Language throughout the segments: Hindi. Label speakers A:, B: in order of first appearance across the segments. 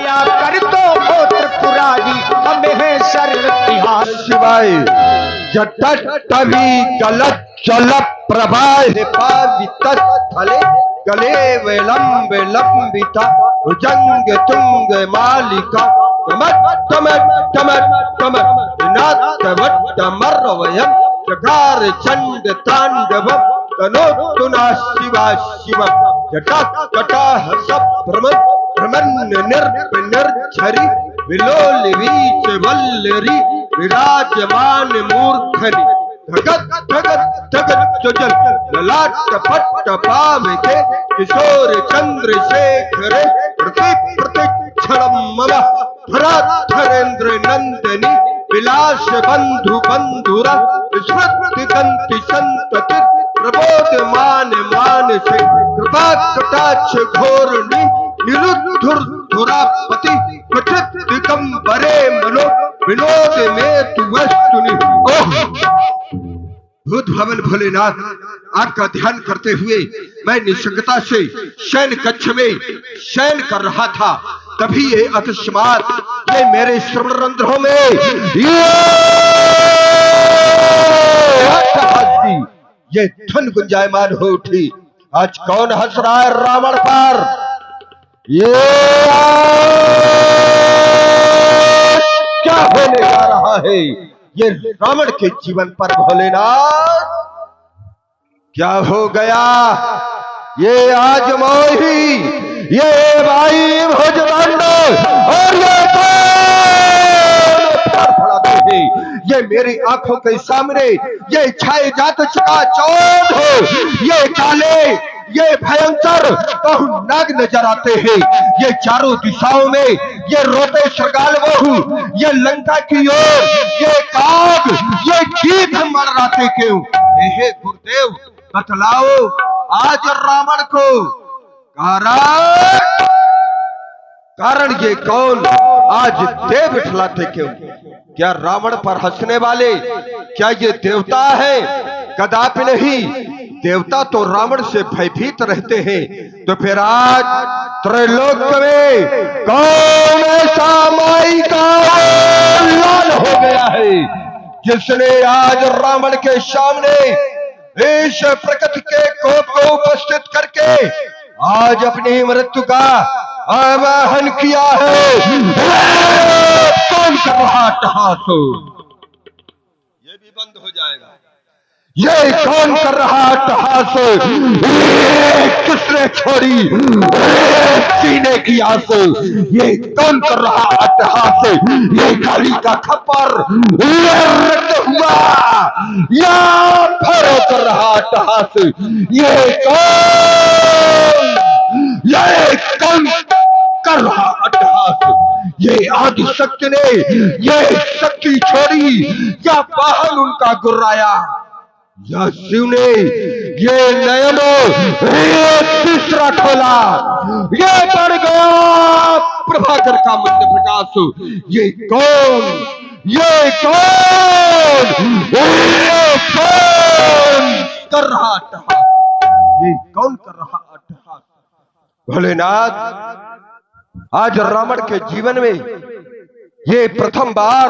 A: दया कर तो हो त्रिपुरारी, हमें है शरण तिहार।
B: शिवाय जटवी गलत जल प्रवाह पावित थले गले विलंब लंबिता भुजंग तुंग मालिका नाट्टमर्वयम चकार चंड तांडव तनोतुना शिवा शिव जटा जटा हस भ्रमण निर्झरी विलोल वीच वल्लरी विराजमान मूर्धनि धगत धगत धगत चल ललाट पट्ट पावके किशोर चंद्रशेखर प्रति प्रति क्षणम धरेंद्र नंदनी विलास बंधु बंधुरा स्मृति कंति संतति प्रबोध मान मानसे कृपा कटाक्ष घोरणी निरुद्धुर धुरापति कथित दिगंबरे मनो विनोद में तु वस्तुनि। भूत भवन भोलेनाथ, आपका ध्यान करते हुए मैं निशंकता से शयन कक्ष में शयन कर रहा था, तभी ये अकस्मात ये मेरे श्रवण रंध्रों में ये धुन गुंजायमान हो उठी। आज कौन हंस रहा है रावण पर? ये क्या होने जा रहा है ये रावण के जीवन पर भोलेनाथ? क्या हो गया? ये आज मोही, ये भाई भुजदंड और ये ये मेरी आंखों के सामने ये छाए जात चुका चौध हो, ये काले ये भयंकर बहु नाग नजर आते हैं। ये चारों दिशाओं में ये रोते श्रृगाल बहु, ये लंका की ओर ये काग ये गीत मरराते क्यों? हे गुरुदेव बतलाओ आज रावण को कारण ये कौन आज देव उठलाते क्यों? क्या रावण पर हंसने वाले क्या ये देवता है? कदापि नहीं, देवता तो रावण से भयभीत रहते हैं। तो फिर आज त्रैलोक में कौन ऐसा माई का लाल हो गया है जिसने आज रावण के सामने इस प्रकृति के कोप को उपस्थित करके आज अपनी मृत्यु का आवाहन किया है? कौन कर रहा अट्टहास? ये भी बंद हो जाएगा। ये कौन कर रहा अट्टहास? किसने छोड़ी सीने की आस? ये कौन कर रहा अट्टहास? ये गाड़ी का खप्पर हुआ या फिर कर रहा अट्टहास? ये कौन कर रहा अट्टहास? ये आदि शक्ति ने ये शक्ति छोड़ी या वाहन उनका गुर्राया या शिव ने ये नयन तीसरा खोला? ये बढ़ गया प्रभाकर का मंद प्रकाश। ये कौन कर रहा अट्टहास? ये कौन कर रहा अट्टहास? भोलेनाथ, आज रावण के जीवन में ये प्रथम बार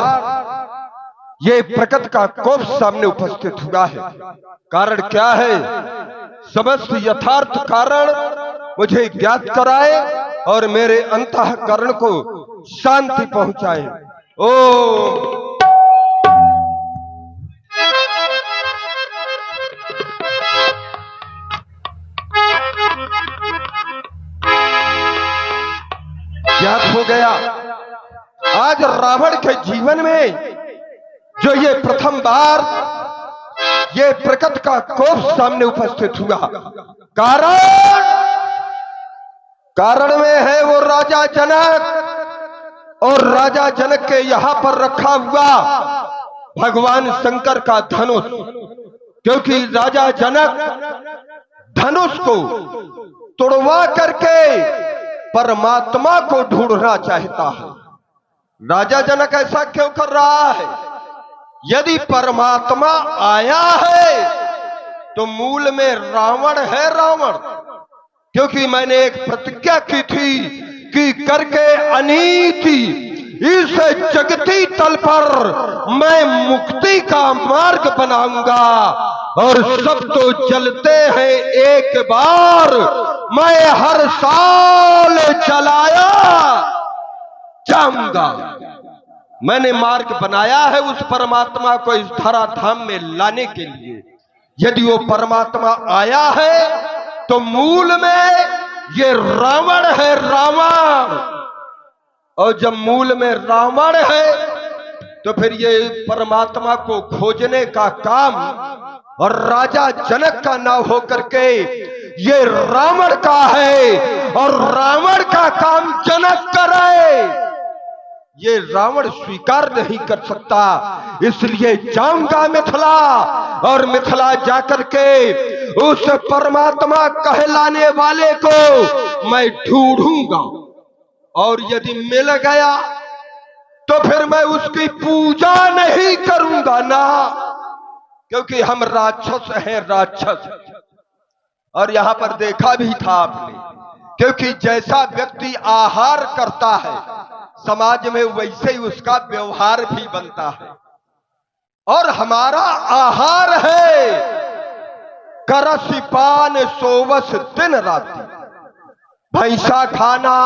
B: ये प्रकृति का कोप सामने उपस्थित हुआ है। कारण क्या है? समस्त यथार्थ कारण मुझे ज्ञात कराए और मेरे अंतःकरण को शांति पहुंचाए। ओ ज्ञात हो गया आज रावण के जीवन में जो ये प्रथम बार ये प्रकृति का कोप सामने उपस्थित हुआ। कारण में है वो राजा जनक और राजा जनक के यहां पर रखा हुआ भगवान शंकर का धनुष, क्योंकि राजा जनक धनुष को तोड़वा करके परमात्मा को ढूंढना चाहता है। राजा जनक ऐसा क्यों कर रहा है? यदि परमात्मा आया है तो मूल में रावण है रावण, क्योंकि मैंने एक प्रतिज्ञा की थी कि करके अनीति इस जगती तल पर मैं मुक्ति का मार्ग बनाऊंगा, और सब तो चलते हैं एक बार, मैं हर साल चलाया जाऊंगा। मैंने मार्ग बनाया है उस परमात्मा को इस धराधाम में लाने के लिए। यदि वो परमात्मा आया है तो मूल में ये रावण है, रावण। और जब मूल में रावण है तो फिर ये परमात्मा को खोजने का काम और राजा जनक का न हो करके ये रावण का है, और रावण का काम जनक करे। ये रावण स्वीकार नहीं कर सकता, इसलिए जाऊंगा मिथिला, और मिथिला जाकर के उस परमात्मा कहलाने वाले को मैं ढूंढूंगा, और यदि मिल गया तो फिर मैं उसकी पूजा नहीं करूंगा ना, क्योंकि हम राक्षस हैं, राक्षस। और यहां पर देखा भी था आपने, क्योंकि जैसा व्यक्ति आहार करता है समाज में वैसे ही उसका व्यवहार भी बनता है। और हमारा आहार है करसी पान सोवस दिन राति, भैंसा खाना,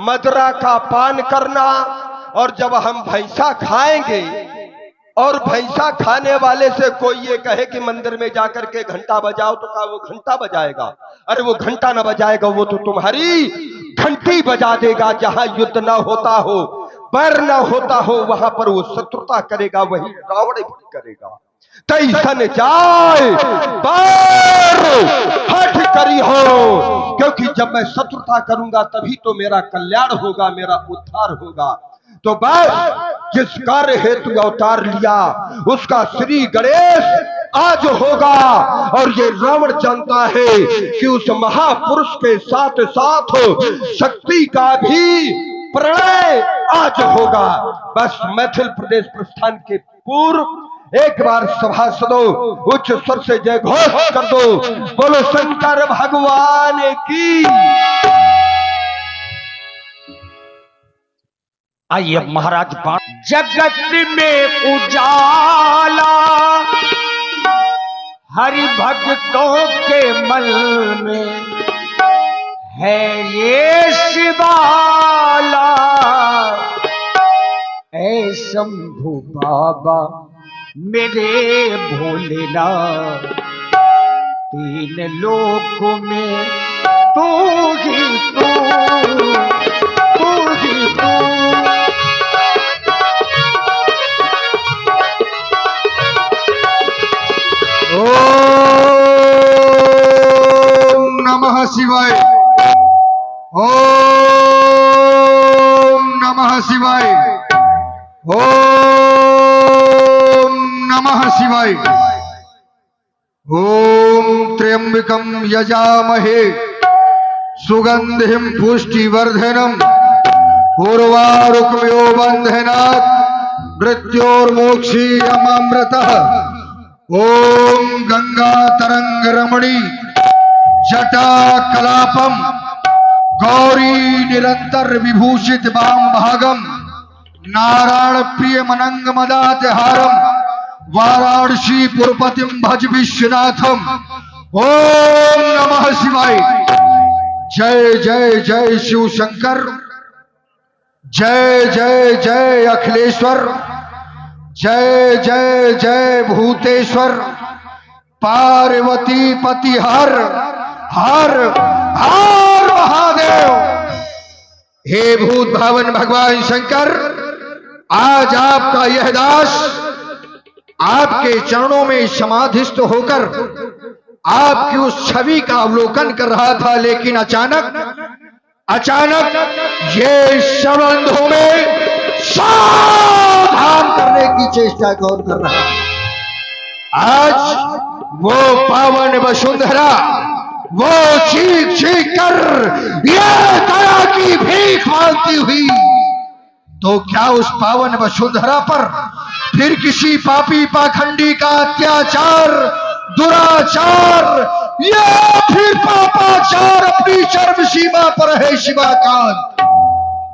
B: मदरा का पान करना। और जब हम भैंसा खाएंगे और भैंसा खाने वाले से कोई ये कहे कि मंदिर में जाकर के घंटा बजाओ, तो क्या वो घंटा बजाएगा? अरे वो घंटा ना बजाएगा, वो तो तुम्हारी घंटी बजा देगा। जहां युद्ध ना होता हो, पैर ना होता हो, वहां पर वो शत्रुता करेगा, वही रावण भी करेगा। तैसन जाए पैर हट करी हो, क्योंकि जब मैं शत्रुता करूंगा तभी तो मेरा कल्याण होगा, मेरा उद्धार होगा। तो बस जिस कार्य हेतु अवतार लिया उसका श्री गणेश आज होगा। और ये रावण जानता है कि उस महापुरुष के साथ साथ शक्ति का भी प्रणय आज होगा। बस मैथिल प्रदेश प्रस्थान के पूर्व एक बार सभासदों उच्च स्वर से जय घोष कर दो, बोलो शंकर भगवान की।
A: आइए महाराज बाण। जगत में उजाला हरि भक्तों के मन में है ये शिवाला, ऐ शंभु बाबा मेरे भोलेनाथ, तीन लोक में तू ही तू, तू ही तू।
C: नमः शिवाय, ओम नमः शिवाय, ओम नमः शिवाय। ओम त्र्यंबकं यजामहे सुगंधिं पुष्टिवर्धनम् उर्वारुकमिव बन्धनात् मृत्योर्मोक्षीयमामृतः। ओम गंगा तरंग रमणी जटा कलापम गौरी निरंतर विभूषित वाम भागम नारायण प्रिय मनंग मदातिहारम वाराणसी पुरपतिम भज विश्वनाथम। ओम नमः शिवाय। जय जय जय शिव शंकर, जय जय जय अखिलेश्वर, जय जय जय भूतेश्वर, पार्वती पति हर हर हर महादेव। हे भूत भावन भगवान शंकर, आज आपका यह दास आपके चरणों में समाधिस्थ होकर आपकी उस छवि का अवलोकन कर रहा था, लेकिन अचानक ये संबंधों में सावधान करने की चेष्टा कौन कर रहा है? आज वो पावन वसुंधरा वो चीख चीख कर ये दया की भीख मांगती हुई, तो क्या उस पावन वसुंधरा पर फिर किसी पापी पाखंडी का अत्याचार दुराचार या फिर पापाचार अपनी चरम सीमा पर है शिवाकांत,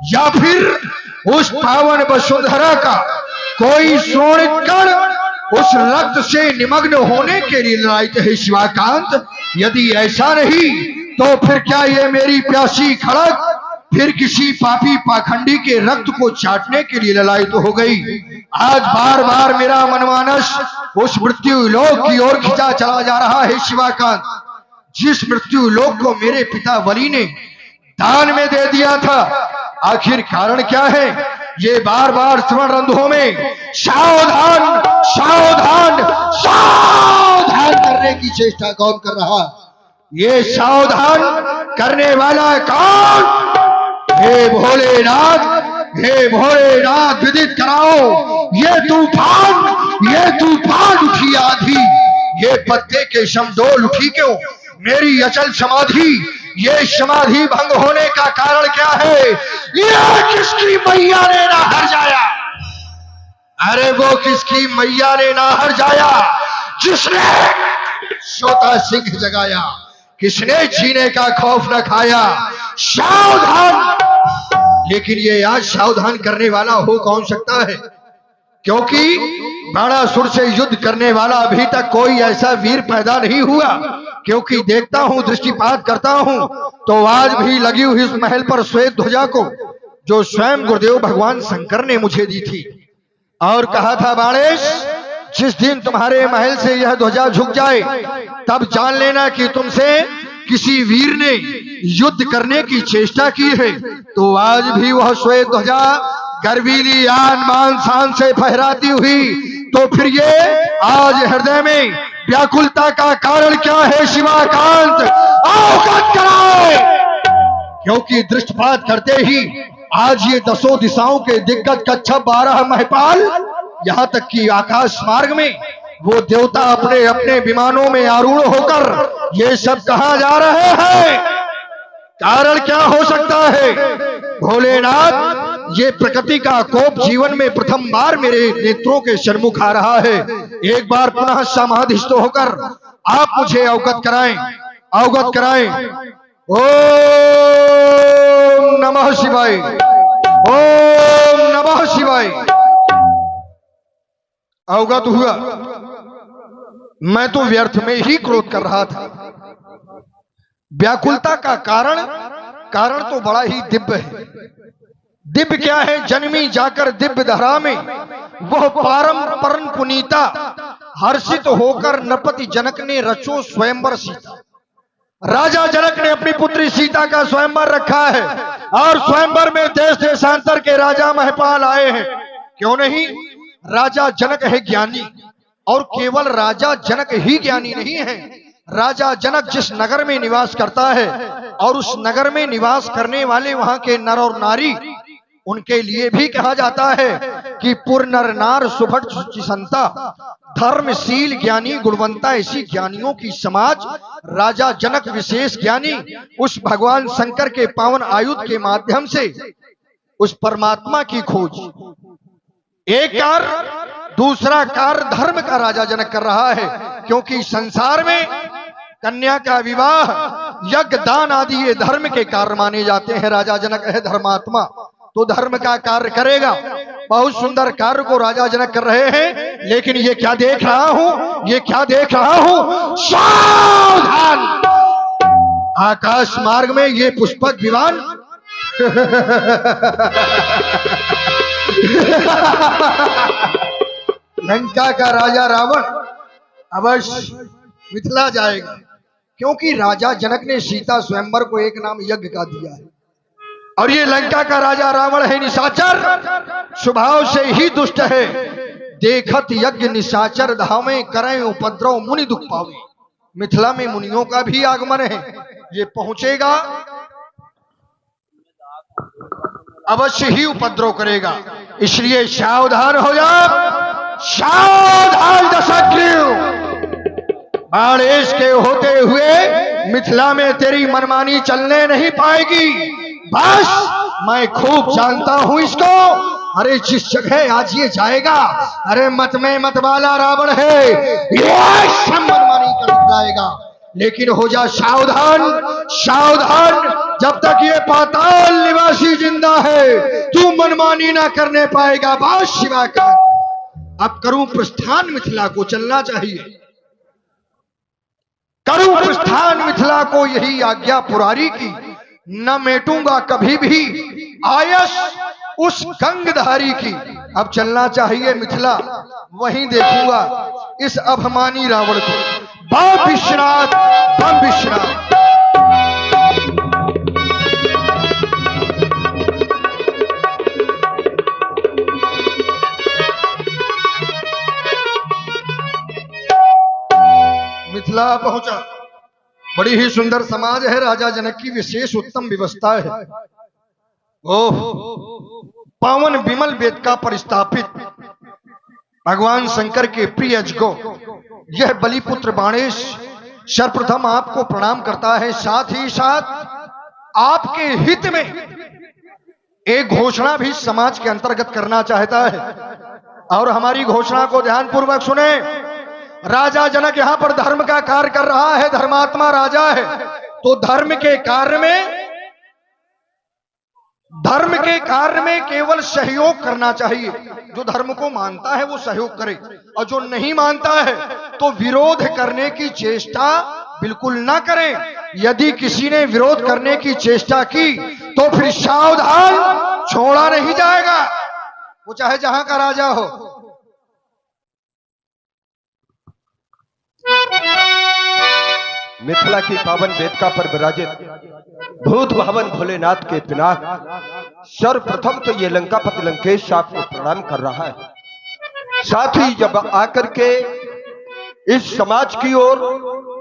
C: या फिर उस पावन वसुंधरा का कोई स्वर्ण कण उस रक्त से निमग्न होने के लिए ललायित है शिवाकांत। यदि ऐसा नहीं तो फिर क्या ये मेरी प्यासी खड़क फिर किसी पापी पाखंडी के रक्त को चाटने के लिए ललायित हो गई। आज बार बार मेरा मनमानस उस मृत्यु लोक की ओर खिंचा चला जा रहा है शिवाकांत, जिस मृत्यु लोक को मेरे पिता बलि ने दान में दे दिया था। आखिर कारण क्या है? ये बार बार स्वर्ण रंध्रों में सावधान सावधान सावधान करने की चेष्टा कौन कर रहा? ये सावधान करने वाला कौन? हे भोलेनाथ, हे भोलेनाथ, विदित कराओ। ये तूफान उठी आधी, ये पत्ते के समडोल उठी क्यों? मेरी अचल समाधि, ये समाधि भंग होने का कारण क्या है? ये किसकी मैया ने ना हर जाया? अरे वो किसकी मैया ने ना हर जाया जिसने सोता सिंह जगाया, किसने जीने का खौफ न खाया? सावधान। लेकिन ये आज सावधान करने वाला हो कौन सकता है? क्योंकि बाणासुर से युद्ध करने वाला अभी तक कोई ऐसा वीर पैदा नहीं हुआ। क्योंकि देखता हूं, दृष्टिपात करता हूं तो आज भी लगी हुई इस महल पर श्वेत ध्वजा को जो स्वयं गुरुदेव भगवान शंकर ने मुझे दी थी और कहा था, बाणेश, जिस दिन तुम्हारे महल से यह ध्वजा झुक जाए तब जान लेना कि तुमसे किसी वीर ने युद्ध करने की चेष्टा की है। तो आज भी वह श्वेत ध्वजा गर्वीली आन मान शान से फहराती हुई, तो फिर ये आज हृदय में व्याकुलता का कारण क्या है शिवाकांत? अवगत कराओ। क्योंकि दृष्टिपात करते ही आज ये दसों दिशाओं के दिग्गज कच्छप 12 महपाल, यहां तक कि आकाश मार्ग में वो देवता अपने अपने विमानों में आरूढ़ होकर ये सब कहां जा रहे हैं? कारण क्या हो सकता है? भोलेनाथ, ये प्रकृति का कोप जीवन में प्रथम बार मेरे नेत्रों के सन्मुख आ रहा है। एक बार पुनः समाधिस्थ होकर आप मुझे अवगत कराएं, अवगत कराएं। ओम नमः शिवाय, ओम नमः शिवाय। अवगत हुआ। मैं तो व्यर्थ में ही क्रोध कर रहा था। व्याकुलता का कारण तो बड़ा ही दिव्य है। दिव्य क्या है? जन्मी जाकर दिव्य धरा में वह पारम परम पुनीता हर्षित होकर नरपति जनक ने रचो स्वयंवर सीता। राजा जनक ने अपनी पुत्री सीता का स्वयंवर रखा है और स्वयंवर में देश देशांतर के राजा महपाल आए हैं। क्यों नहीं? राजा जनक है ज्ञानी, और केवल राजा जनक ही ज्ञानी नहीं है। राजा जनक जिस नगर में निवास करता है और उस नगर में निवास करने वाले वहां के नर और नारी, उनके लिए भी कहा जाता है कि पुर नर नार सुभट संता, धर्मशील ज्ञानी गुणवंता, ऐसी ज्ञानियों की समाज। राजा जनक विशेष ज्ञानी उस भगवान शंकर के पावन आयुध के माध्यम से उस परमात्मा की खोज, एक कार्य दूसरा कार्य धर्म का राजा जनक कर रहा है। क्योंकि संसार में कन्या का विवाह, यज्ञ, दान आदि ये धर्म के कार्य माने जाते हैं। राजा जनक है धर्मात्मा, तो धर्म का कार्य करेगा। बहुत सुंदर कार्य को राजा जनक कर रहे हैं। लेकिन ये क्या देख रहा हूं? ये क्या देख रहा हूं? सावधान! आकाश मार्ग में ये पुष्पक विमान लंका का राजा रावण अवश्य मिथिला जाएगा। क्योंकि राजा जनक ने सीता स्वयंवर को एक नाम यज्ञ का दिया है। और ये लंका का राजा रावण है निशाचर, स्वभाव से ही दुष्ट है। देखत यज्ञ निशाचर धामे, करें उपद्रव मुनि दुख पावे। मिथिला में मुनियों का भी आगमन है। ये पहुंचेगा, अवश्य ही उपद्रव करेगा। इसलिए सावधान हो जाओ, सावधान दशग्रीव। बाणेश के होते हुए मिथिला में तेरी मनमानी चलने नहीं पाएगी। बस मैं खूब जानता हूं इसको। अरे जिस जगह आज ये जाएगा, अरे मत में मत वाला रावण है, ये सब मनमानी कर दिखाएगा। लेकिन हो जा सावधान, सावधान, जब तक ये पाताल निवासी जिंदा है तू मनमानी ना करने पाएगा। बात शिवा का अब करूं प्रस्थान, मिथिला को चलना चाहिए। करूं प्रस्थान मिथिला को, यही आज्ञा पुरारी की। न मेटूंगा कभी भी आयस उस गंगधारी की। अब चलना चाहिए मिथिला, वहीं देखूंगा इस अभिमानी रावण को। बम विश्वनाथ, बम विश्वनाथ। मिथिला पहुंचा। बड़ी ही सुंदर समाज है, राजा जनक की विशेष उत्तम व्यवस्था है। ओह, पावन विमल वेद का परिस्थापित भगवान शंकर के प्रिय अजगो यह बलिपुत्र बाणेश सर्वप्रथम आपको प्रणाम करता है। साथ ही साथ आपके हित में एक घोषणा भी समाज के अंतर्गत करना चाहता है, और हमारी घोषणा को ध्यानपूर्वक सुने। राजा जनक यहां पर धर्म का कार्य कर रहा है, धर्मात्मा राजा है, तो धर्म के कार्य में केवल सहयोग करना चाहिए। जो धर्म को मानता है वो सहयोग करे, और जो नहीं मानता है तो विरोध करने की चेष्टा बिल्कुल ना करें। यदि किसी ने विरोध करने की चेष्टा की तो फिर सावधान, छोड़ा नहीं जाएगा, वो चाहे जहां का राजा हो।
B: मिथिला की पावन वेदिका पर विराजित भूत भवन भोलेनाथ के पिनाक सर्वप्रथम तो ये लंकापति लंकेश आपको प्रणाम कर रहा है। साथ ही जब आकर के इस समाज की ओर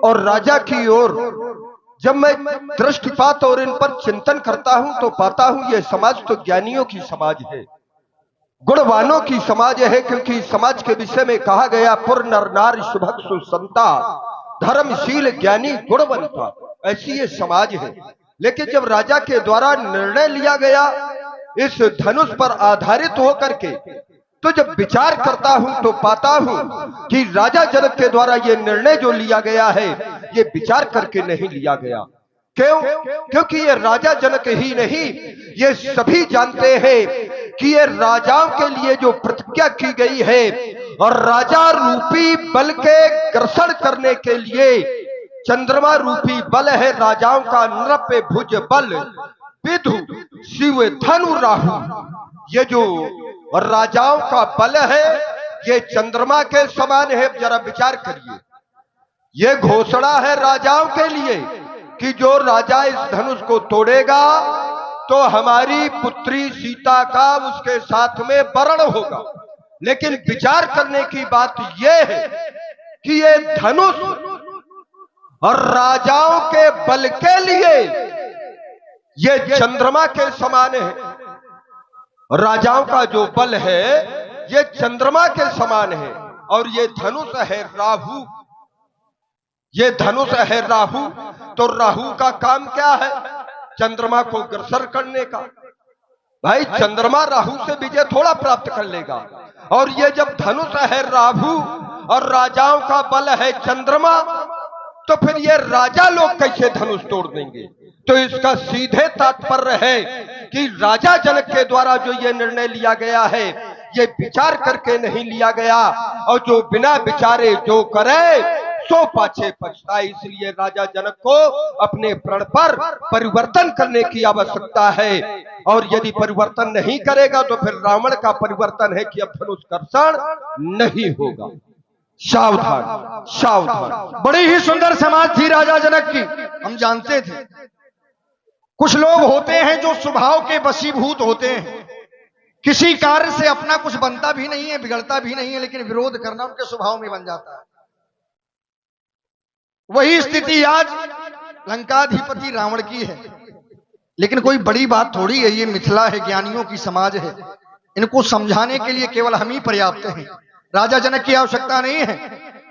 B: और राजा की ओर जब मैं दृष्टिपात और इन पर चिंतन करता हूं तो पाता हूं ये समाज तो ज्ञानियों की समाज है, गुणवानों की समाज है। क्योंकि समाज के विषय में कहा गया पुर नर नारी शुभक सुसंता धर्मशील ज्ञानी गुणवंता, ऐसी ये समाज है। लेकिन जब राजा के द्वारा निर्णय लिया गया इस धनुष पर आधारित होकर के, तो जब विचार करता हूं तो पाता हूं कि राजा जनक के द्वारा ये निर्णय जो लिया गया है ये विचार करके नहीं लिया गया। क्यों? क्योंकि ये राजा जनक ही नहीं, ये सभी जानते हैं कि ये राजाओं के लिए जो प्रतिज्ञा की गई है और राजा रूपी बल के ग्रसण करने के लिए चंद्रमा रूपी बल है राजाओं का, नृप भुज बल विधु शिव धनु राहु। ये जो राजाओं का बल है ये चंद्रमा के समान है। जरा विचार करिए, ये घोषणा है राजाओं के लिए कि जो राजा इस धनुष को तोड़ेगा तो हमारी पुत्री सीता का उसके साथ में वरण होगा। लेकिन विचार करने की बात यह है कि ये धनुष और राजाओं के बल के लिए ये चंद्रमा के समान है। राजाओं का जो बल है ये चंद्रमा के समान है, और ये धनुष है राहु। ये धनुष है राहु, तो राहु का काम क्या है? चंद्रमा को ग्रसर करने का। भाई चंद्रमा राहु से विजय थोड़ा प्राप्त कर लेगा, और ये जब धनुष है राहु और राजाओं का बल है चंद्रमा, तो फिर ये राजा लोग कैसे धनुष तोड़ देंगे? तो इसका सीधे तात्पर्य है कि राजा जनक के द्वारा जो ये निर्णय लिया गया है ये विचार करके नहीं लिया गया, और जो बिना विचारे जो करे सो पाछे पछताए। इसलिए राजा जनक को अपने प्रण पर परिवर्तन करने की आवश्यकता है, और यदि परिवर्तन नहीं करेगा तो फिर रावण का परिवर्तन है कि अब धनुष कर्षण नहीं होगा। सावधान, सावधान।
C: बड़ी ही सुंदर समाज थी राजा जनक की, हम जानते थे। कुछ लोग होते हैं जो स्वभाव के वशीभूत होते हैं, किसी कार्य से अपना कुछ बनता भी नहीं है, बिगड़ता भी नहीं है, लेकिन विरोध करना उनके स्वभाव में बन जाता है। वही स्थिति आज लंकाधिपति रावण की है। लेकिन कोई बड़ी बात थोड़ी है, ये मिथिला है, ज्ञानियों की समाज है, इनको समझाने के लिए केवल हम ही पर्याप्त हैं। राजा जनक की आवश्यकता नहीं है,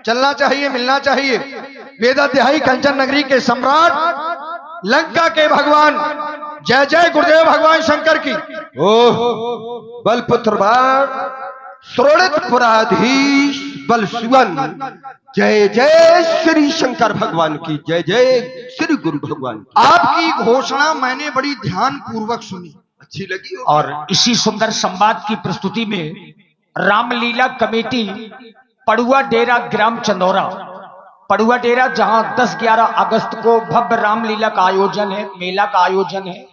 C: चलना चाहिए, मिलना चाहिए। वेदाध्यायी कंचन नगरी के सम्राट, लंका के भगवान, जय जय गुरुदेव भगवान शंकर की।
B: ओह बलपुत्र बाण, श्रोणित पुराधीश बल सुवन। जय जय श्री शंकर भगवान की, जय जय श्री गुरु भगवान की।
C: आपकी घोषणा मैंने बड़ी ध्यान पूर्वक सुनी,
B: अच्छी लगी हो?
A: और इसी सुंदर संवाद की प्रस्तुति में रामलीला कमेटी पड़ुआ डेरा ग्राम चंदौरा, पड़ुआ डेरा, जहां 10-11 अगस्त को भव्य रामलीला का आयोजन है, मेला का आयोजन है,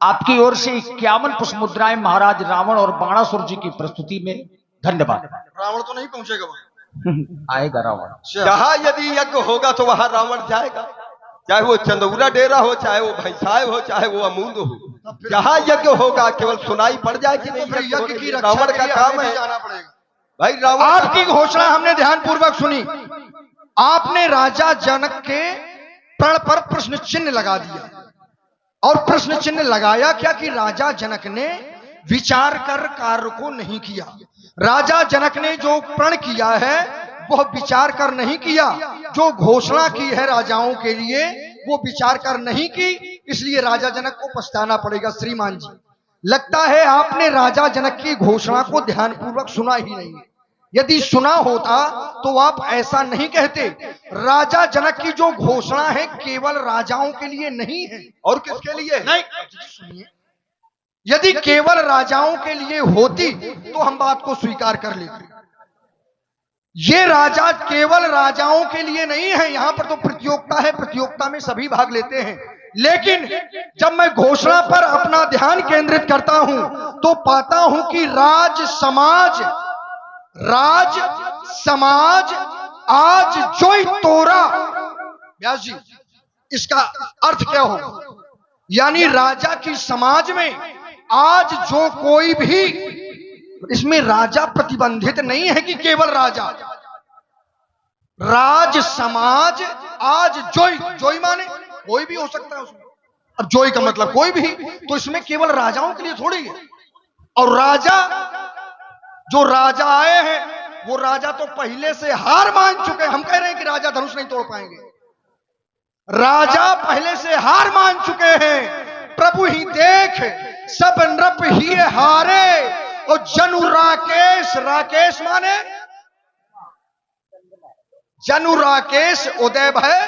A: आपकी ओर से 51 पुष्पमुद्राएं महाराज रावण और बाणासुर जी की प्रस्तुति में। धन्यवाद।
C: रावण तो नहीं पहुंचेगा वहां,
A: आएगा रावण।
B: जहां यदि यज्ञ होगा तो वहां रावण जाएगा, चाहे वो चंदौरा डेरा हो, चाहे वो भैंसाए हो, चाहे वो अमूद हो। जहां यज्ञ होगा केवल सुनाई पड़ जाए कि नहीं यज्ञ की रावण का काम है,
C: जाना पड़ेगा
B: भाई रावण।
C: आपकी घोषणा हमने ध्यान पूर्वक सुनी। आपने राजा जनक के प्रण पर प्रश्न चिन्ह लगा दिया, और प्रश्न चिन्ह लगाया क्या कि राजा जनक ने विचार कर कार्य को नहीं किया। राजा जनक ने जो प्रण किया है वह विचार कर नहीं किया, जो घोषणा की है राजाओं के लिए वो विचार कर नहीं की, इसलिए राजा जनक को पछताना पड़ेगा। श्रीमान जी, लगता है आपने राजा जनक की घोषणा को ध्यानपूर्वक सुना ही नहीं। यदि सुना होता तो आप ऐसा नहीं कहते। राजा जनक की जो घोषणा है केवल राजाओं के लिए नहीं है।
B: और किसके लिए?
C: नहीं, सुनिए, यदि केवल राजाओं के लिए होती तो हम बात को स्वीकार कर लेते। ये राजा केवल राजाओं के लिए नहीं है, यहां पर तो प्रतियोगिता है, प्रतियोगिता में सभी भाग लेते हैं। लेकिन जब मैं घोषणा पर अपना ध्यान केंद्रित करता हूं तो पाता हूं कि राज समाज आज जो तोरा। व्यास जी, इसका अर्थ क्या हो? यानी राजा की समाज में आज जो कोई भी, इसमें राजा प्रतिबंधित नहीं है कि केवल राजा, राज समाज आज जोई माने कोई भी हो सकता है उसमें। अब जोई का मतलब कोई भी, तो इसमें केवल राजाओं के लिए थोड़ी है। और राजा, जो राजा आए हैं वो राजा तो पहले से हार मान चुके हैं। हम कह रहे हैं कि राजा धनुष नहीं तोड़ पाएंगे, राजा पहले से हार मान चुके हैं। प्रभु ही देख सब नृप ही हारे, और जनु राकेश, राकेश माने जनु राकेश उदय भय।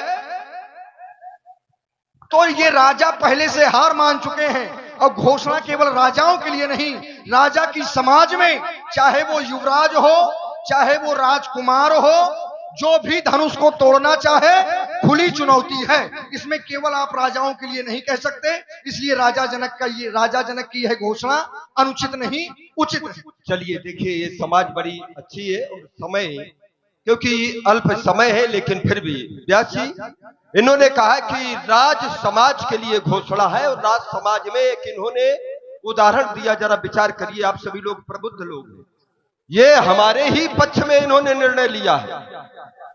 C: तो ये राजा पहले से हार मान चुके हैं। और घोषणा केवल राजाओं के लिए नहीं, राजा की समाज में, चाहे वो युवराज हो, चाहे वो राजकुमार हो, जो भी धनुष को तोड़ना चाहे खुली चुनौती है। इसमें केवल आप राजाओं के लिए नहीं कह सकते, इसलिए राजा जनक की यह घोषणा अनुचित नहीं, उचित है।
B: चलिए देखिए, ये समाज बड़ी अच्छी है, और समय क्योंकि अल्प समय है, लेकिन फिर भी व्यास जी इन्होंने कहा कि राज समाज के लिए घोषणा है, और राज समाज में एक इन्होंने उदाहरण दिया। जरा विचार करिए, आप सभी लोग प्रबुद्ध लोग हैं, ये हमारे ही पक्ष में इन्होंने निर्णय लिया है।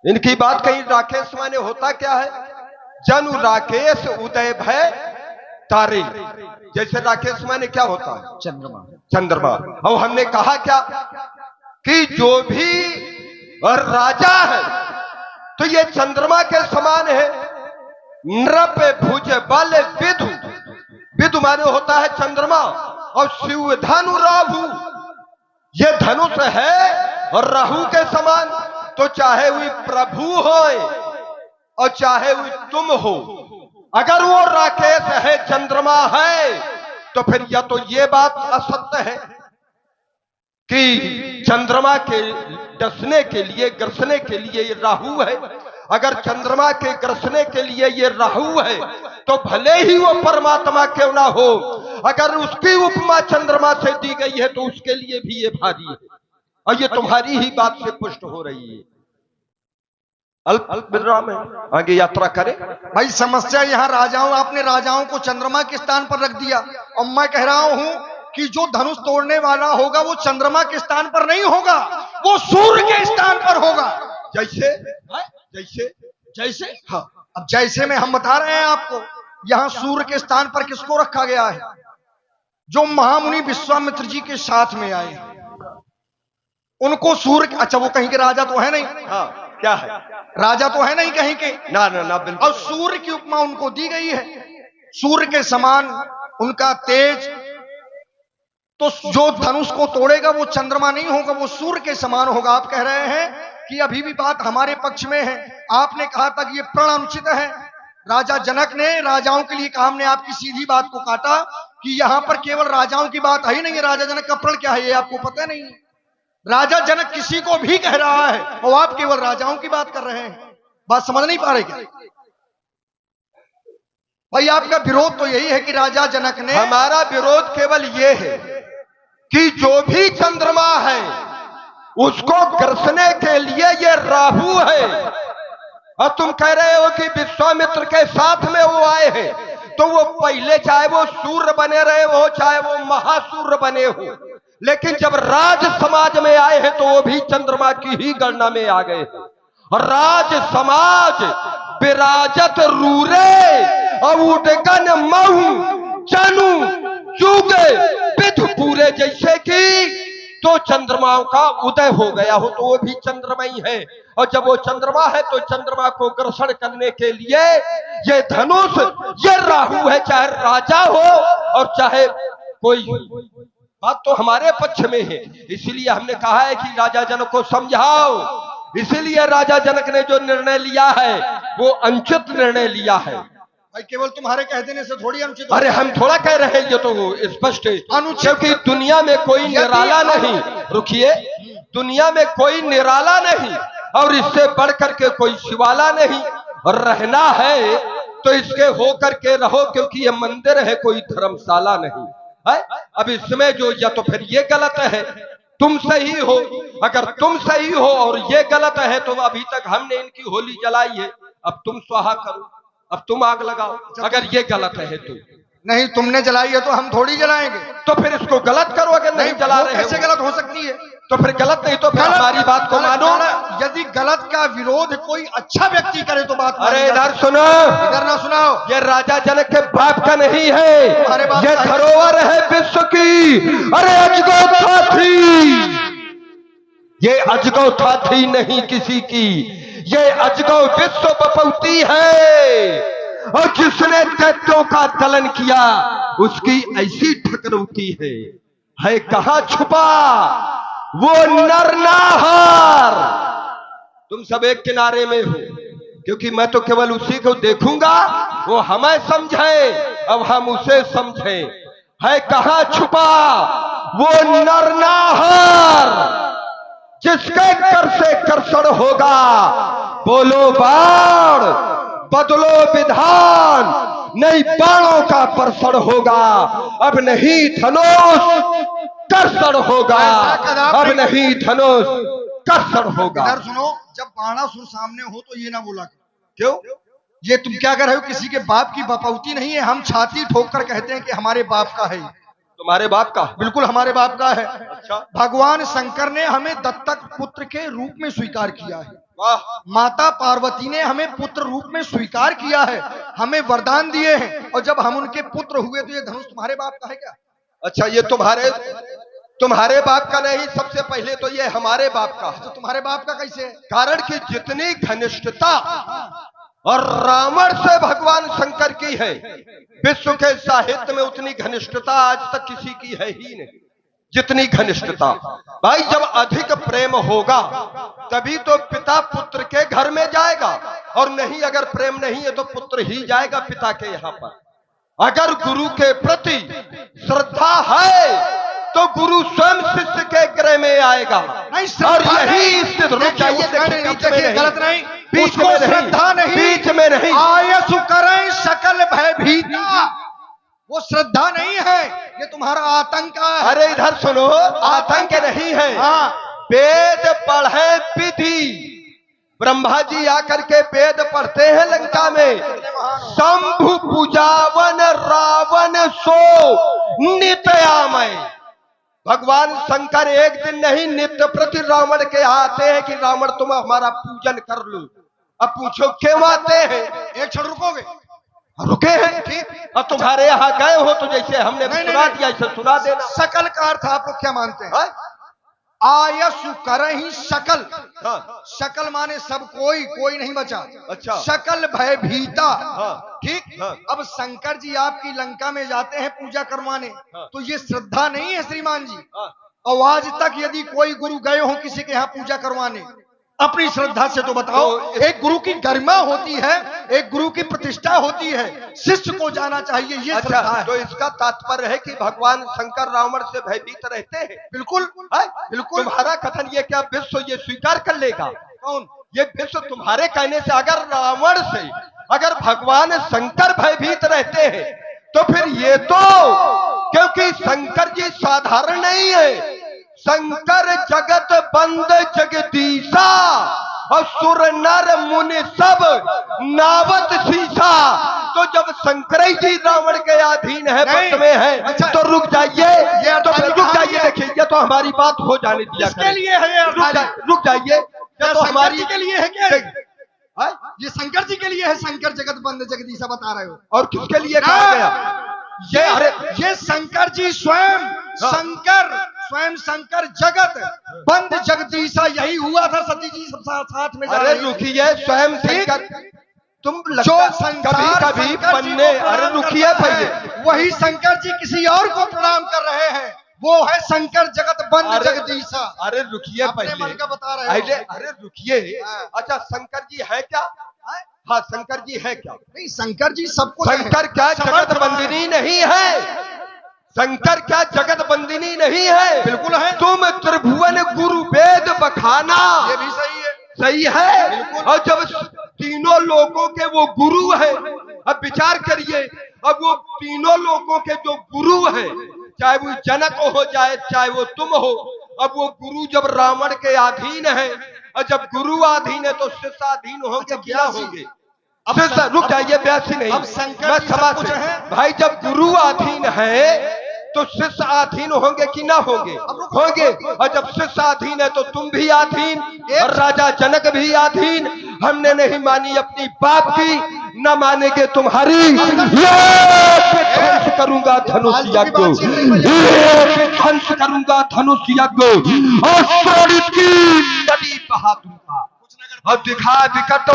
B: इनकी बात कही, राकेश माने होता क्या है? जनु राकेश उदय भय तारे। जैसे राकेश माने क्या होता है? चंद्रमा। और हमने कहा क्या कि जो भी और राजा है तो ये चंद्रमा के समान है। नृप भुज बल विधु, विधु माने होता है चंद्रमा, और शिव धनु राहु, ये धनुष है और राहु के समान। तो चाहे वही प्रभु हो और चाहे वही तुम हो, अगर वो राकेश है, चंद्रमा है, तो फिर या तो ये बात असत्य है कि चंद्रमा के डसने के लिए, ग्रसने के लिए ये राहु है। अगर चंद्रमा के ग्रसने के लिए ये राहु है तो भले ही वो परमात्मा क्यों ना हो, अगर उसकी उपमा चंद्रमा से दी गई है तो उसके लिए भी ये भारी है। और ये तुम्हारी ही बात से पुष्ट हो रही है। अल्प विराम है, आगे यात्रा करें।
C: भाई समस्या यहाँ राजाओं, आपने राजाओं को चंद्रमा के स्थान पर रख दिया, और मैं कह रहा हूं कि जो धनुष तोड़ने वाला होगा वो चंद्रमा के स्थान पर नहीं होगा, वो सूर्य के स्थान पर होगा।
B: जैसे जैसे
C: जैसे हाँ, अब जैसे में हम बता रहे हैं आपको, यहां सूर्य के स्थान पर किसको रखा गया है? जो महामुनि विश्वामित्र जी के साथ में आए उनको सूर्य, अच्छा वो कहीं के राजा तो है नहीं,
B: हाँ क्या है,
C: राजा तो है नहीं कहीं के,
B: ना ना ना बिल्कुल।
C: और सूर्य की उपमा उनको दी गई है। सूर्य के समान उनका तेज,
D: तो जो धनुष को तोड़ेगा वो चंद्रमा नहीं होगा, वो सूर्य के समान होगा। आप कह रहे हैं कि अभी भी बात हमारे पक्ष में है। आपने कहा था कि ये प्रण अनुचित है। राजा जनक ने राजाओं के लिए कहा, हमने आपकी सीधी बात को काटा कि यहां पर केवल राजाओं की बात है ही नहीं है। राजा जनक का प्रण क्या है ये आपको पता नहीं है। राजा जनक किसी को भी कह रहा है और आप केवल राजाओं की बात कर रहे हैं। बात समझ नहीं पा रहे क्या भाई? आपका विरोध तो यही है कि राजा जनक ने,
B: हमारा विरोध केवल ये है कि जो भी चंद्रमा है उसको ग्रसने के लिए ये राहु है। और तुम कह रहे हो कि विश्वामित्र के साथ में वो आए हैं, तो वो पहले चाहे वो सूर्य बने रहे हो चाहे वो महासूर्य बने हो, लेकिन जब राज समाज में आए हैं तो वो भी चंद्रमा की ही गणना में आ गए हैं। और राज समाज विराजत रूरे और उडगन महु चनु चूगे विध पूरे, जैसे कि तो चंद्रमाओं का उदय हो गया हो तो वो भी चंद्रमा ही है। और जब वो चंद्रमा है तो चंद्रमा को ग्रसण करने के लिए ये धनुष, ये राहु है, चाहे राजा हो और चाहे कोई। बात तो हमारे पक्ष में है, इसीलिए हमने कहा है कि राजा जनक को समझाओ। इसीलिए राजा जनक ने जो निर्णय लिया है वो अनुचित निर्णय लिया है।
D: भाई केवल तुम्हारे कह देने से थोड़ी अनुचित।
B: अरे हम थोड़ा कह रहे हैं, ये तो स्पष्ट है अनुचित, क्योंकि दुनिया में कोई निराला नहीं, रुकिए, दुनिया में कोई निराला नहीं और इससे बढ़ करके कोई शिवाला नहीं। और रहना है तो इसके हो करके रहो, क्योंकि ये मंदिर है, कोई धर्मशाला नहीं है। अब इसमें जो, या तो फिर ये गलत है, तुम सही हो, अगर तुम सही हो और ये गलत है तो अभी तक हमने इनकी होली जलाई है, अब तुम स्वाहा करो, अब तुम आग लगाओ। अगर ये गलत है तो
D: नहीं, तुमने जलाई है तो हम थोड़ी जलाएंगे।
B: तो फिर इसको गलत करो। अगर नहीं जला रहे
D: कैसे गलत हो सकती है?
B: तो फिर गलत नहीं तो फिर हमारी बात को मानो।
D: यदि गलत का विरोध कोई अच्छा व्यक्ति करे तो बात,
B: अरे इधर सुनो,
D: इधर ना सुनाओ।
B: ये राजा जनक के बाप का नहीं है, ये धरोहर है विश्व की। अरे अजगौ थी, ये अजगौ थी नहीं किसी की, ये अजगौ विश्व बपौती है। और जिसने दैत्यों का दलन किया उसकी ऐसी ठकरौती है कहां छुपा वो नरनाहर। तुम सब एक किनारे में हो, क्योंकि मैं तो केवल उसी को देखूंगा, वो हमें समझे, अब हम उसे समझे। है कहां छुपा वो नरनाहर जिसके कर से कर्षण होगा। बोलो बाण, बदलो विधान, नहीं बाणों का परसण होगा। अब नहीं धनुष कर्षण होगा, अब नहीं धनुष कर्षण होगा।
D: इधर सुनो, जब बाणासुर सामने हो तो ये ना बोला क्यों? ये तुम क्या कर रहे हो? किसी के बाप की बपौती नहीं है। हम छाती ठोक कर कहते हैं कि हमारे बाप का है।
B: तुम्हारे बाप का?
D: बिल्कुल हमारे बाप का है।
B: अच्छा।
D: भगवान शंकर ने हमें दत्तक पुत्र के रूप में स्वीकार किया है।
B: वाह।
D: माता पार्वती ने हमें पुत्र रूप में स्वीकार किया है, हमें वरदान दिए हैं। और जब हम उनके पुत्र हुए तो ये धनुष तुम्हारे बाप का है क्या?
B: अच्छा, ये तुम्हारे बाप का नहीं, सबसे पहले तो ये हमारे बाप का।
D: तो तुम्हारे बाप का कैसे है?
B: कारण कि जितनी घनिष्ठता और रावण से भगवान शंकर की है, विश्व के साहित्य में उतनी घनिष्ठता आज तक किसी की है ही नहीं। जितनी घनिष्ठता, भाई जब अधिक प्रेम होगा तभी तो पिता पुत्र के घर में जाएगा, और नहीं अगर प्रेम नहीं है तो पुत्र ही जाएगा पिता के यहाँ पर। अगर गुरु के प्रति श्रद्धा है तो गुरु स्वयं शिष्य के गृह में आएगा। और यही स्थित
D: गलत नहीं,
B: बीच में
D: श्रद्धा नहीं,
B: बीच में नहीं।
D: आयसु करें सकल भयभीता, वो श्रद्धा नहीं है, ये तुम्हारा आतंक है।
B: अरे इधर सुनो, आतंक नहीं है।
D: हाँ।
B: वेद पढ़े विधि, ब्रह्मा जी आकर के वेद पढ़ते हैं लंका में। शंभु पूजावन रावण सो नित्यामय। भगवान शंकर एक दिन नहीं, नित्य प्रति रावण के आते हैं कि रावण तुम हमारा पूजन कर लो। अब पूछो क्यों आते हैं?
D: एक क्षण रुकोगे?
B: रुके हैं, ठीक। और तुम्हारे यहाँ गए हो तो जैसे हमने सुना दिया ऐसे सुना देना।
D: सकल का अर्थ आप लोग क्या मानते हैं? आयसु करहि सकल।
B: हाँ,
D: सकल माने सब, कोई कोई नहीं बचा।
B: अच्छा।
D: सकल भय भीता।
B: हाँ,
D: ठीक।
B: हाँ।
D: अब शंकर जी आपकी लंका में जाते हैं पूजा करवाने,
B: हाँ।
D: तो ये श्रद्धा नहीं है श्रीमान जी।
B: हाँ।
D: और आज तक यदि कोई गुरु गए हो किसी के यहाँ पूजा करवाने अपनी श्रद्धा से, तो बताओ,
B: तो
D: एक गुरु की गरिमा होती है, एक गुरु की प्रतिष्ठा होती है, शिष्य को जाना चाहिए, ये श्रद्धा
B: अच्छा,
D: है।
B: तो इसका तात्पर्य है कि भगवान शंकर रावण से भयभीत रहते हैं।
D: बिल्कुल
B: है?
D: बिल्कुल।
B: तुम्हारा कथन ये क्या विश्व ये स्वीकार कर लेगा?
D: कौन?
B: ये विश्व तुम्हारे कहने से, अगर रावण से अगर भगवान शंकर भयभीत रहते हैं, तो फिर ये तो, क्योंकि शंकर जी साधारण नहीं है, शंकर जगत बंद जगदीशा, और सुर नर मुनि सब नावत शीशा। तो जब शंकर जी रावण के अधीन है, पद में है,
D: अच्छा,
B: तो रुक जाइए, तो
D: अर्थात
B: रुक जाइए। देखिए, ये तो हमारी बात हो जाने दिया
D: किसके
B: करें।
D: लिए है ये अर्थात?
B: रुक जाइए, ये तो
D: शंकर
B: हमारी
D: जी के लिए है क्या?
B: है?
D: ये शंकर जी के लिए है, शंकर जगत बंद जगदीशा बता रहे हो।
B: और किसके लिए कहा गया?
D: ये शंकर जी स्वयं, शंकर स्वयं, शंकर जगत बंद जगदीशा, यही हुआ था। सती जी सब साथ में जा
B: अरे
D: रही थी।
B: रुकिए, स्वयं शंकर, तुम
D: जो संसार
B: कभी
D: शंकर जी
B: पन्ने,
D: को
B: अरे
D: प्रणाम
B: रुकिए
D: करता है,
B: भैया,
D: वही शंकर जी किसी और को प्रणाम कर रहे हैं, वो है शंकर जगत बंद
B: अरे-
D: जगदीशा।
B: अरे रुकिए
D: अपने
B: पहले,
D: मन का बता रहे हो।
B: अरे रुकिए।
D: हाँ।
B: अच्छा, शंकर जी है क्या? हाँ, शंकर जी है क्या?
D: नहीं, शंकर जी सबको
B: शंकर क्या जगत बंदिनी नहीं है? शंकर क्या जगत बंदिनी नहीं है?
D: बिल्कुल है।
B: तुम त्रिभुवन गुरु वेद बखाना,
D: ये भी सही है।
B: सही है। और जब तीनों लोगों के वो गुरु है, अब विचार करिए, अब वो तीनों लोगों के जो गुरु है, चाहे वो जनक हो जाए, चाहे वो तुम हो, अब वो गुरु जब रावण के अधीन है, और जब गुरु अधीन है तो शिष्य अधीन होंगे, क्या होंगे? अब रुक जाइए, ब्यासी नहीं,
D: अब शंकर
B: मैं
D: जी
B: सभा
D: सब कुछ
B: से
D: है।
B: भाई, जब गुरु अधीन है तो शिष्य अधीन होंगे कि ना होंगे? होंगे। और जब शिष्य अधीन है तो तुम भी अधीन, और राजा जनक भी अधीन। हमने नहीं मानी अपनी बाप की, न मानेंगे तुम्हारी। ध्वंस करूंगा धनुष यज्ञ, ध्वंस करूंगा धनुष यज्ञ, और शोणित की नदी बहा दूंगा, और दिखा विकट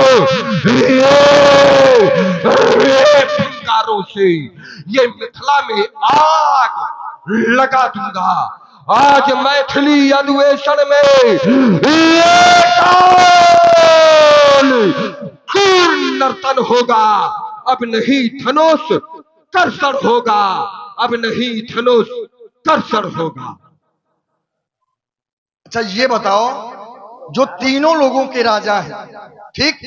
B: फुंकारों से ये मिथिला में आग लगा दूंगा। आज मैथिली अधिवेशन में नर्तन होगा, अब नहीं धनुष कर्षण होगा, अब नहीं धनुष कर्षण होगा।
D: अच्छा, ये बताओ, जो तीनों लोगों के राजा हैं, ठीक,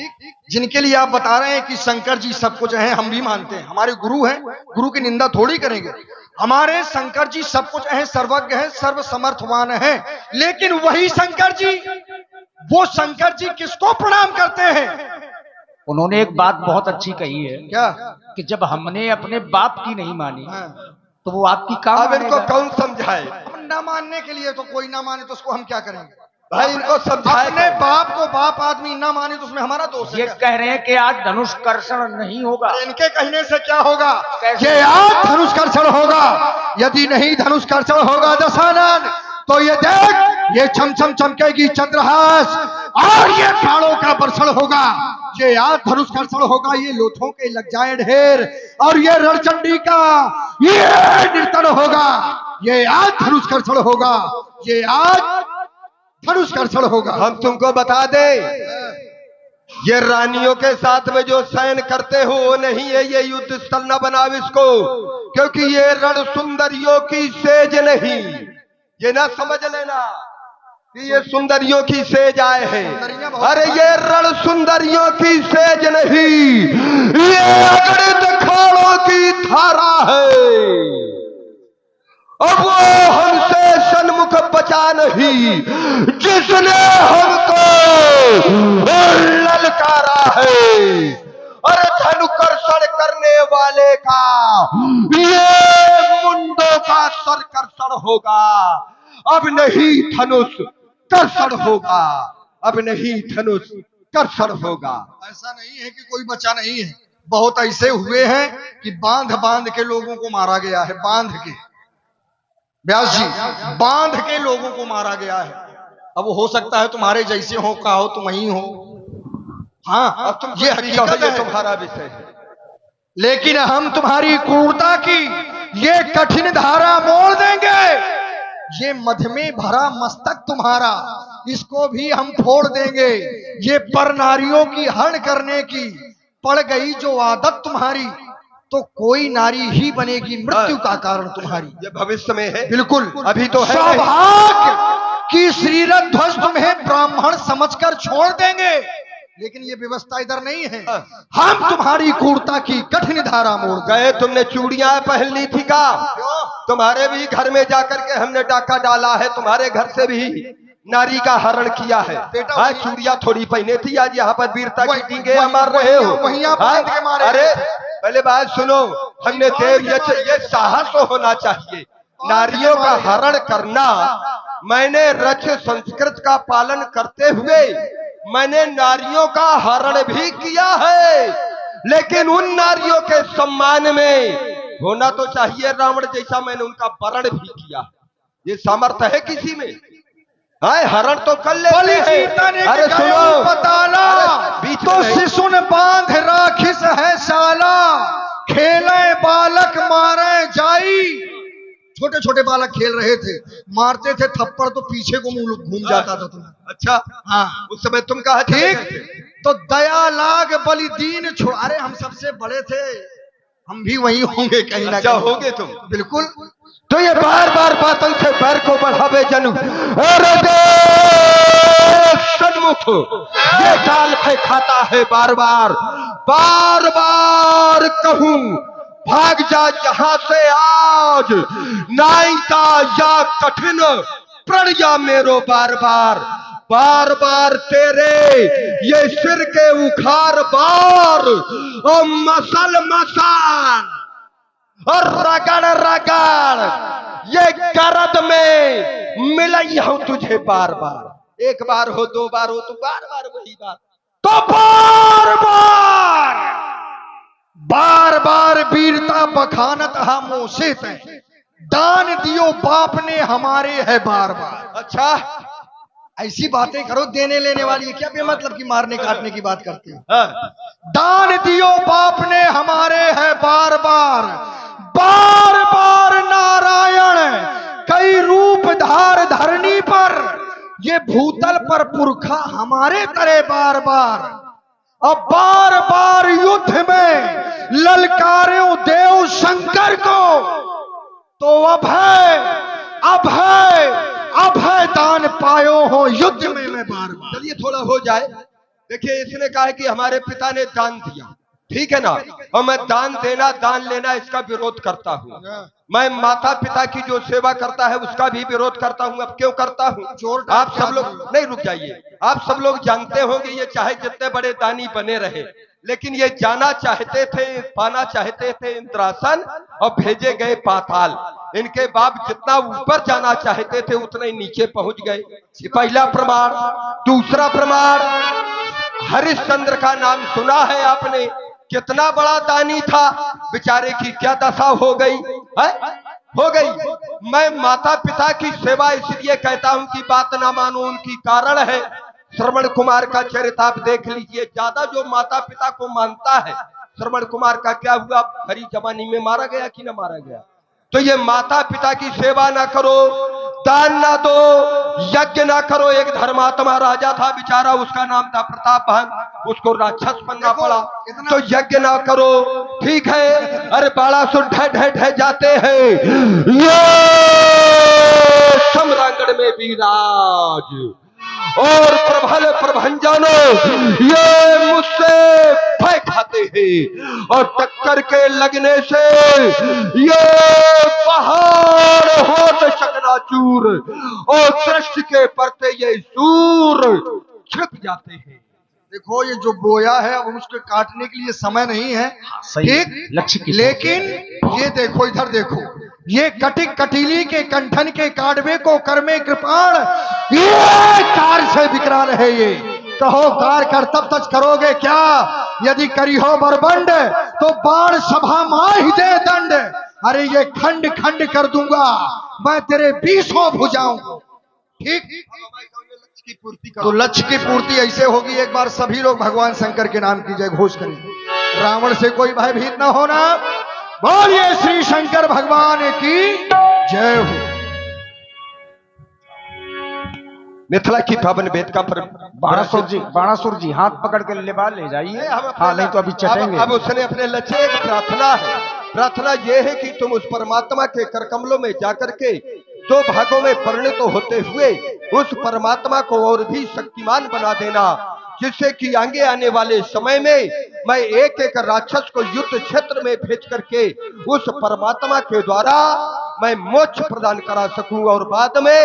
D: जिनके लिए आप बता रहे हैं कि शंकर जी सब कुछ हैं, हम भी मानते हैं, हमारे गुरु हैं, गुरु की निंदा थोड़ी करेंगे। हमारे शंकर जी सब कुछ हैं, सर्वज्ञ हैं, सर्व समर्थवान हैं, लेकिन वही शंकर जी, वो शंकर जी किसको प्रणाम करते हैं?
A: उन्होंने एक बात बहुत अच्छी कही है,
D: क्या?
A: कि जब हमने अपने बाप की नहीं मानी,
D: हाँ।
A: तो वो आपकी काम
B: अब इनको कौन समझाए?
D: ना मानने के लिए तो कोई ना माने तो उसको हम क्या करेंगे
B: भाई? इनको समझाए।
D: अपने बाप को बाप आदमी ना माने तो उसमें हमारा दोष है
A: ये
D: क्या?
A: कह रहे हैं कि आज धनुष कर्षण नहीं होगा।
D: इनके कहने से क्या होगा?
A: कैसे?
C: ये आज धनुष कर्षण होगा। यदि नहीं धनुष कर्षण होगा दशानन, तो ये देख, ये छमछम चमकेगी चंद्रहास, और ये प्राणों का वर्षण होगा। ये आज धनुष कर्षण होगा, ये लोथों के लग जाए ढेर, और ये रणचंडी का ये नर्तन होगा। ये आज धनुष कर्षण होगा, ये आज धनुष कर्षण होगा।
B: हम तुमको बता दे, ये रानियों के साथ में जो शयन करते हो वो नहीं है, ये युद्ध स्थल न बनाओ इसको, क्योंकि ये रण सुंदरियों की सेज नहीं। ये ना समझ लेना कि ये सुंदरियों की सेज आए हैं। अरे ये रण सुंदरियों की सेज नहीं, ये अगणित खाड़ों की धारा है। अब वो हमसे सन्मुख बचा नहीं, जिसने हमको ललकारा है। अरे धनुकर्षण करने वाले का ये मुंडों का सर कर्षण होगा, अब नहीं धनुष कर्षण होगा, अब नहीं धनुष कर्षण होगा।
D: ऐसा नहीं है कि कोई बचा नहीं है, बहुत ऐसे हुए हैं कि बांध बांध के लोगों को मारा गया है, बांध के। व्यास जी, बांध के लोग लोगों को मारा गया है। अब हो सकता है तुम्हारे जैसे हो, का हो तुम ही हो। हाँ,
B: अब तुम
D: ये
B: हकीकत
D: हकीकत
B: है,
D: है।
B: तुम्हारा विषय है।
C: लेकिन हम तुम्हारी क्रूरता की ये कठिन धारा मोड़ देंगे।
D: ये मध में भरा मस्तक तुम्हारा, इसको भी हम फोड़ देंगे। ये पर नारियों की हरण करने की पड़ गई जो आदत तुम्हारी, तो कोई नारी ही बनेगी मृत्यु का कारण तुम्हारी।
B: ये भविष्य में है,
D: बिल्कुल,
B: अभी तो है नहीं।
D: सौभाग्य की श्रीरथ ध्वज तुम्हें ब्राह्मण समझकर छोड़ देंगे, लेकिन ये व्यवस्था इधर नहीं है। हम तुम्हारी क्रूरता की कठिन धारा मोड़ गए।
B: गए तुमने चूड़ियां पहन ली थी का? तुम्हारे भी घर में जाकर के हमने डाका डाला है, तुम्हारे घर से भी नारी का हरण किया है। हाँ, चूड़ियां थोड़ी पहने थी, आज यहाँ पर वीरता की टीके मार रहे हो।
D: वहीं आप बांध के मारे।
B: अरे पहले बात सुनो, हमने देव ये साहस होना चाहिए नारियों का हरण करना। मैंने रच संस्कृत का पालन करते हुए मैंने नारियों का हरण भी किया है, लेकिन उन नारियों के सम्मान में होना तो चाहिए रावण जैसा मैंने उनका वरण भी किया। ये सामर्थ्य है किसी में? हाँ, हरण तो कर लेते हैं। अरे सुनो,
D: बीच तो शिशुन बांध राखिस है साला, खेले बालक मारे जाई। छोटे छोटे बालक खेल रहे थे, मारते थे थप्पड़ तो पीछे को मुंह घूम जाता था तुम्हें।
B: अच्छा,
D: हाँ,
B: उस समय तुम कहा
D: ठीक, तो दया लाग बलि दीन छोड़। अरे हम सबसे बड़े थे, हम भी वही होंगे कहीं ना कहीं।
B: होगे तुम,
D: बिल्कुल।
B: तो ये बार बार बातों से बैर को बढ़ावे जनू। अरे सन्मुख ये चाल खाता है, बार बार बार बार कहूं भाग जा यहाँ से आज, नाइता या कठिन प्रण या मेरो बार बार बार बार तेरे ये सिर के उखाड़ बार और मसल मसान और रगड़ रगड़ ये गरद में मिलाई हूं तुझे बार बार। एक बार हो, दो बार हो, तो बार बार वही बात,
D: तो बार बार वीरता बखानत हम मोसित है। दान दियो बाप ने हमारे है बार बार।
B: अच्छा,
D: ऐसी बातें करो देने लेने वाली है क्या बेमतलब की मारने काटने की बात करते हो?
B: हाँ।
D: दान दियो बाप ने हमारे है बार बार, बार बार नारायण कई रूप धार धरनी पर, ये भूतल पर पुरखा हमारे तरह बार बार। अब बार बार युद्ध में ललकारो देव शंकर को, तो अभय दान पायो हो युद्ध में मैं बार बार।
B: चलिए थोड़ा हो जाए। देखिए, इसने कहा है कि हमारे पिता ने दान दिया, ठीक है ना, और मैं दान देना दान लेना इसका विरोध करता हूँ। मैं माता पिता की जो सेवा करता है उसका भी विरोध करता हूँ। अब क्यों करता हूँ? आप सब लोग नहीं, रुक जाइए, आप सब लोग जानते होंगे ये चाहे जितने बड़े दानी बने रहे, लेकिन ये जाना चाहते थे, पाना चाहते थे इंद्रासन और भेजे गए पाताल। इनके बाप जितना ऊपर जाना चाहते थे उतना ही नीचे पहुंच गए। ये पहला प्रमाण। दूसरा प्रमाण, हरिश्चंद्र का नाम सुना है आपने, कितना बड़ा दानी था, बेचारे की क्या दशा हो गई है? हो गई। मैं माता पिता की सेवा इसलिए कहता हूं कि बात ना मानो उनकी कारण है। श्रवण कुमार का चरित्र आप देख लीजिए, ज्यादा जो माता पिता को मानता है, श्रवण कुमार का क्या हुआ? हरी जवानी में मारा गया कि ना मारा गया? तो ये माता पिता की सेवा ना करो, दान ना दो, यज्ञ ना करो। एक धर्मात्मा राजा था बेचारा, उसका नाम था प्रतापवान, उसको राक्षस बनना पड़ा। तो यज्ञ ना करो, ठीक है। अरे बाड़ा सुन ढह ढह ढह जाते हैं, ये सम्रांगण में विराज और प्रबल प्रभंजन ये मुझसे भय खाते हैं, और टक्कर के लगने से ये पहाड़ होत चकनाचूर और दृष्टि के परते ये सूर छिप जाते हैं।
D: देखो, ये जो बोया है अब उसके काटने के लिए समय नहीं है, ठीक,
A: लक्ष्य की।
D: लेकिन ये देखो, इधर देखो, ये कटिक कटीली के कंठन के काडवे को कर्मे कृपाण, ये कार से विकराल है। ये कहो कार कर तब तक करोगे क्या? यदि करी हो बरबंड तो बाण सभा माही दे दंड। अरे ये खंड खंड कर दूंगा मैं तेरे 20 भुजाओं। ठीक।
B: लक्ष्य की पूर्ति
D: तो लक्ष्य की पूर्ति ऐसे होगी, एक बार सभी लोग भगवान शंकर के नाम की जय घोष करें। रावण से कोई भयभीत न होना। बोलिए श्री शंकर भगवान की जय हो।
B: मिथिला की पावन वेदिका पर
A: बाणासुर जी हाथ पकड़ के ले जाइए। हाँ, नहीं तो अभी चटेंगे।
B: अब उसने अपने लक्ष्य, एक प्रार्थना है। प्रार्थना ये है कि तुम उस परमात्मा के करकमलों में जाकर के दो भागों में परिणत होते हुए उस परमात्मा को और भी शक्तिमान बना देना, जिससे कि आगे आने वाले समय में मैं एक एक राक्षस को युद्ध क्षेत्र में भेज करके उस परमात्मा के द्वारा मैं मोक्ष प्रदान करा सकूं, और बाद में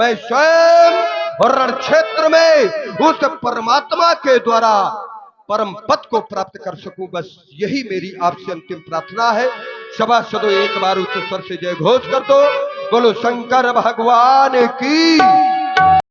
B: मैं स्वयं रण क्षेत्र में उस परमात्मा के द्वारा परम पद को प्राप्त कर सकूं। बस यही मेरी आपसे अंतिम प्रार्थना है। सभासदों, एक बार उच्च स्वर से जय घोष कर दो। बोलो शंकर भगवान की।